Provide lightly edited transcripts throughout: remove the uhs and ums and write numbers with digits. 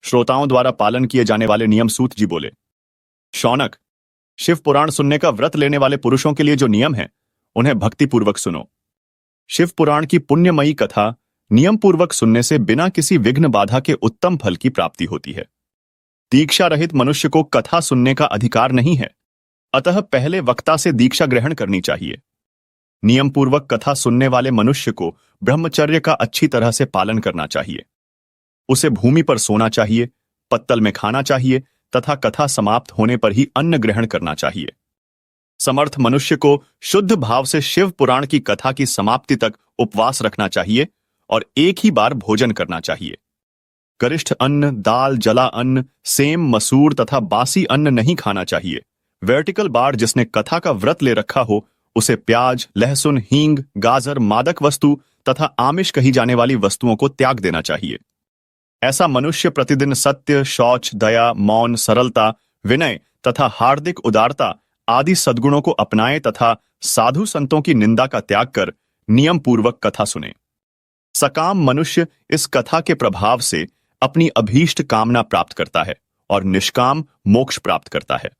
श्रोताओं द्वारा पालन किए जाने वाले नियम सूत जी बोले। शौनक, शिव पुराण सुनने का व्रत लेने वाले पुरुषों के लिए जो नियम है उन्हें भक्तिपूर्वक सुनो। शिव पुराण की पुण्यमयी कथा नियम पूर्वक सुनने से बिना किसी विघ्न बाधा के उत्तम फल की प्राप्ति होती है। दीक्षा रहित मनुष्य को कथा सुनने का अधिकार नहीं है, अतः पहले वक्ता से दीक्षा ग्रहण करनी चाहिए। नियम पूर्वक कथा सुनने वाले मनुष्य को ब्रह्मचर्य का अच्छी तरह से पालन करना चाहिए। उसे भूमि पर सोना चाहिए, पत्तल में खाना चाहिए तथा कथा समाप्त होने पर ही अन्न ग्रहण करना चाहिए। समर्थ मनुष्य को शुद्ध भाव से शिव पुराण की कथा की समाप्ति तक उपवास रखना चाहिए और एक ही बार भोजन करना चाहिए। गरिष्ठ अन्न, दाल, जला अन्न, सेम, मसूर तथा बासी अन्न नहीं खाना चाहिए। वर्टिकल बार जिसने कथा का व्रत ले रखा हो उसे प्याज, लहसुन, हींग, गाजर, मादक वस्तु तथा आमिष कही जाने वाली वस्तुओं को त्याग देना चाहिए। ऐसा मनुष्य प्रतिदिन सत्य, शौच, दया, मौन, सरलता, विनय तथा हार्दिक उदारता आदि सद्गुणों को अपनाए तथा साधु संतों की निंदा का त्याग कर नियम पूर्वक कथा सुने। सकाम मनुष्य इस कथा के प्रभाव से अपनी अभीष्ट कामना प्राप्त करता है और निष्काम मोक्ष प्राप्त करता है।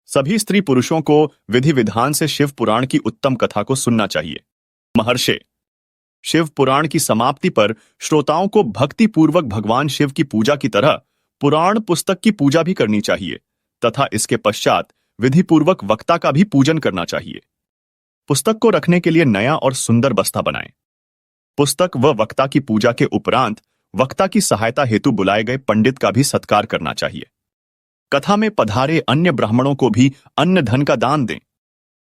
सभी स्त्री पुरुषों को विधि विधान से शिव पुराण की उत्तम कथा को सुनना चाहिए। महर्षि, शिव पुराण की समाप्ति पर श्रोताओं को भक्ति पूर्वक भगवान शिव की पूजा की तरह पुराण पुस्तक की पूजा भी करनी चाहिए तथा इसके पश्चात विधि पूर्वक वक्ता का भी पूजन करना चाहिए। पुस्तक को रखने के लिए नया और सुंदर बस्ता बनाएं। पुस्तक व वक्ता की पूजा के उपरांत वक्ता की सहायता हेतु बुलाए गए पंडित का भी सत्कार करना चाहिए। कथा में पधारे अन्य ब्राह्मणों को भी अन्न धन का दान दें।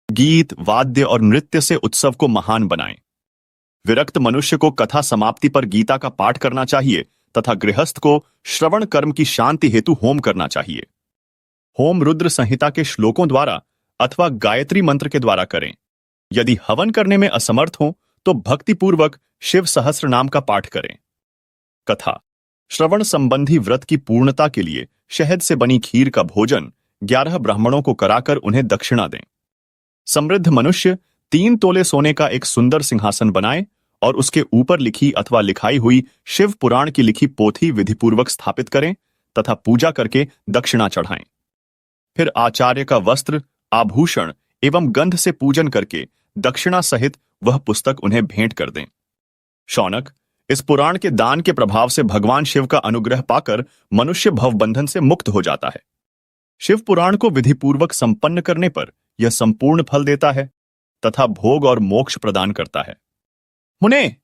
गीत, वाद्य और नृत्य से उत्सव को महान बनाएं। विरक्त मनुष्य को कथा समाप्ति पर गीता का पाठ करना चाहिए तथा गृहस्थ को श्रवण कर्म की शांति हेतु होम करना चाहिए। होम रुद्र संहिता के श्लोकों द्वारा अथवा गायत्री मंत्र के द्वारा करें। यदि हवन करने में असमर्थ हो तो भक्तिपूर्वक शिव सहस्त्र नाम का पाठ करें। कथा श्रवण संबंधी व्रत की पूर्णता के लिए शहद से बनी खीर का भोजन 11 ब्राह्मणों को कराकर उन्हें दक्षिणा दें। समृद्ध मनुष्य 3 तोले सोने का एक सुंदर सिंहासन बनाए और उसके ऊपर लिखी अथवा लिखाई हुई शिव पुराण की लिखी पोथी विधिपूर्वक स्थापित करें तथा पूजा करके दक्षिणा चढ़ाएं। फिर आचार्य का वस्त्र, आभूषण एवं गंध से पूजन करके दक्षिणा सहित वह पुस्तक उन्हें भेंट कर दें। शौनक, इस पुराण के दान के प्रभाव से भगवान शिव का अनुग्रह पाकर मनुष्य भवबंधन से मुक्त हो जाता है। शिव पुराण को विधिपूर्वक संपन्न करने पर यह संपूर्ण फल देता है तथा भोग और मोक्ष प्रदान करता है। मुने,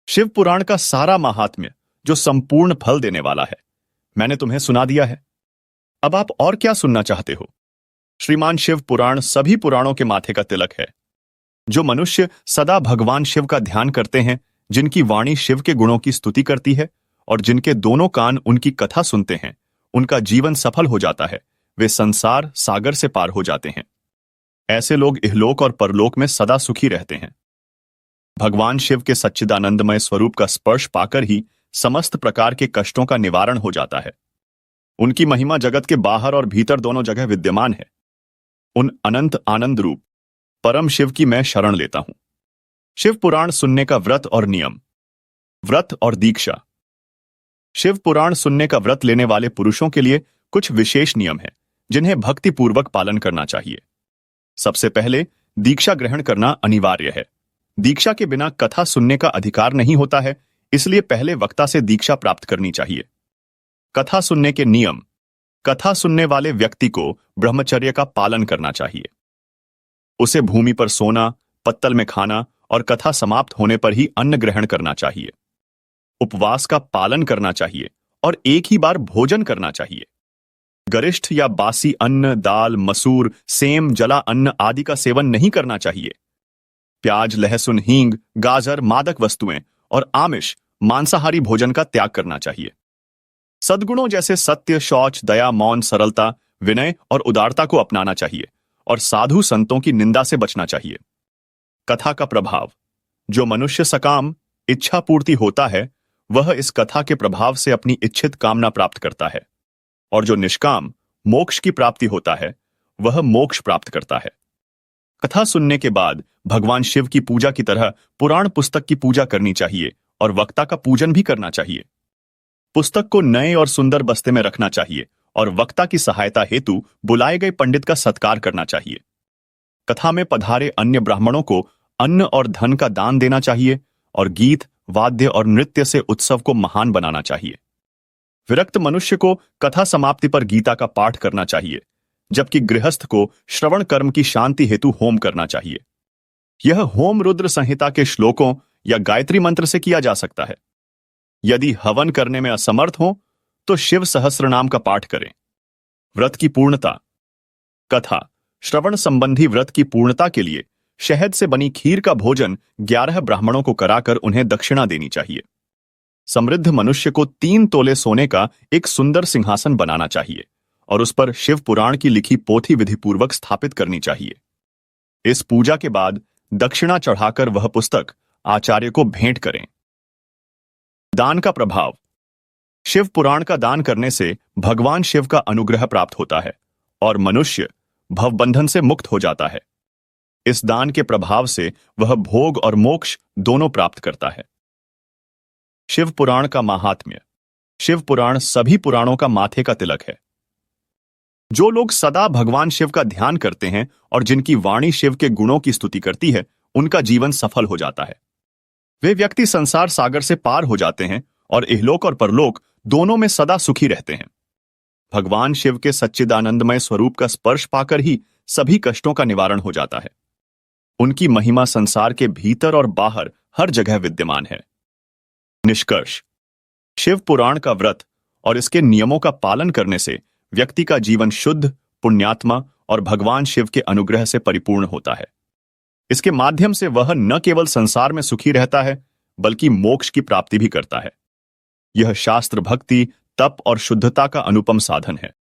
शिव पुराण का सारा महात्म्य जो संपूर्ण फल देने वाला है मैंने तुम्हें सुना दिया है। अब आप और क्या सुनना चाहते हो? श्रीमान शिव पुराण सभी पुराणों के माथे का तिलक है। जो मनुष्य सदा भगवान शिव का ध्यान करते हैं, जिनकी वाणी शिव के गुणों की स्तुति करती है और जिनके दोनों कान उनकी कथा सुनते हैं, उनका जीवन सफल हो जाता है। वे संसार सागर से पार हो जाते हैं। ऐसे लोग इहलोक और परलोक में सदा सुखी रहते हैं। भगवान शिव के सच्चिदानंदमय स्वरूप का स्पर्श पाकर ही समस्त प्रकार के कष्टों का निवारण हो जाता है। उनकी महिमा जगत के बाहर और भीतर दोनों जगह विद्यमान है। उन अनंत आनंद रूप परम शिव की मैं शरण लेता हूं। शिव पुराण सुनने का व्रत और नियम। व्रत और दीक्षा। शिव पुराण सुनने का व्रत लेने वाले पुरुषों के लिए कुछ विशेष नियम हैं जिन्हें भक्तिपूर्वक पालन करना चाहिए। सबसे पहले दीक्षा ग्रहण करना अनिवार्य है। दीक्षा के बिना कथा सुनने का अधिकार नहीं होता है, इसलिए पहले वक्ता से दीक्षा प्राप्त करनी चाहिए। कथा सुनने के नियम। कथा सुनने वाले व्यक्ति को ब्रह्मचर्य का पालन करना चाहिए। उसे भूमि पर सोना, पत्तल में खाना और कथा समाप्त होने पर ही अन्न ग्रहण करना चाहिए। उपवास का पालन करना चाहिए और एक ही बार भोजन करना चाहिए। गरिष्ठ या बासी अन्न, दाल, मसूर, सेम, जला अन्न आदि का सेवन नहीं करना चाहिए। प्याज, लहसुन, हींग, गाजर, मादक वस्तुएं और आमिष, मांसाहारी भोजन का त्याग करना चाहिए। सद्गुणों जैसे सत्य, शौच, दया, मौन, सरलता, विनय और उदारता को अपनाना चाहिए और साधु संतों की निंदा से बचना चाहिए। कथा का प्रभाव। जो मनुष्य सकाम इच्छा पूर्ति होता है वह इस कथा के प्रभाव से अपनी इच्छित कामना प्राप्त करता है, और जो निष्काम मोक्ष की प्राप्ति होता है वह मोक्ष प्राप्त करता है। कथा सुनने के बाद भगवान शिव की पूजा की तरह पुराण पुस्तक की पूजा करनी चाहिए और वक्ता का पूजन भी करना चाहिए। पुस्तक को नए और सुंदर बस्ते में रखना चाहिए और वक्ता की सहायता हेतु बुलाए गए पंडित का सत्कार करना चाहिए। कथा में पधारे अन्य ब्राह्मणों को अन्न और धन का दान देना चाहिए और गीत, वाद्य और नृत्य से उत्सव को महान बनाना चाहिए। विरक्त मनुष्य को कथा समाप्ति पर गीता का पाठ करना चाहिए, जबकि गृहस्थ को श्रवण कर्म की शांति हेतु होम करना चाहिए। यह होम रुद्र संहिता के श्लोकों या गायत्री मंत्र से किया जा सकता है। यदि हवन करने में असमर्थ हो तो शिव सहस्रनाम का पाठ करें। व्रत की पूर्णता। कथा श्रवण संबंधी व्रत की पूर्णता के लिए शहद से बनी खीर का भोजन 11 ब्राह्मणों को कराकर उन्हें दक्षिणा देनी चाहिए। समृद्ध मनुष्य को 3 तोले सोने का एक सुंदर सिंहासन बनाना चाहिए और उस पर शिव पुराण की लिखी पोथी विधिपूर्वक स्थापित करनी चाहिए। इस पूजा के बाद दक्षिणा चढ़ाकर वह पुस्तक आचार्य को भेंट करें। दान का प्रभाव। शिव पुराण का दान करने से भगवान शिव का अनुग्रह प्राप्त होता है और मनुष्य भवबंधन से मुक्त हो जाता है। इस दान के प्रभाव से वह भोग और मोक्ष दोनों प्राप्त करता है। शिव पुराण का महात्म्य। शिव पुराण सभी पुराणों का माथे का तिलक है। जो लोग सदा भगवान शिव का ध्यान करते हैं और जिनकी वाणी शिव के गुणों की स्तुति करती है, उनका जीवन सफल हो जाता है। वे व्यक्ति संसार सागर से पार हो जाते हैं और इहलोक और परलोक दोनों में सदा सुखी रहते हैं। भगवान शिव के सच्चिदानंदमय स्वरूप का स्पर्श पाकर ही सभी कष्टों का निवारण हो जाता है। उनकी महिमा संसार के भीतर और बाहर हर जगह विद्यमान है। निष्कर्ष। शिव पुराण का व्रत और इसके नियमों का पालन करने से व्यक्ति का जीवन शुद्ध, पुण्यात्मा और भगवान शिव के अनुग्रह से परिपूर्ण होता है। इसके माध्यम से वह न केवल संसार में सुखी रहता है, बल्कि मोक्ष की प्राप्ति भी करता है। यह शास्त्र भक्ति, तप और शुद्धता का अनुपम साधन है।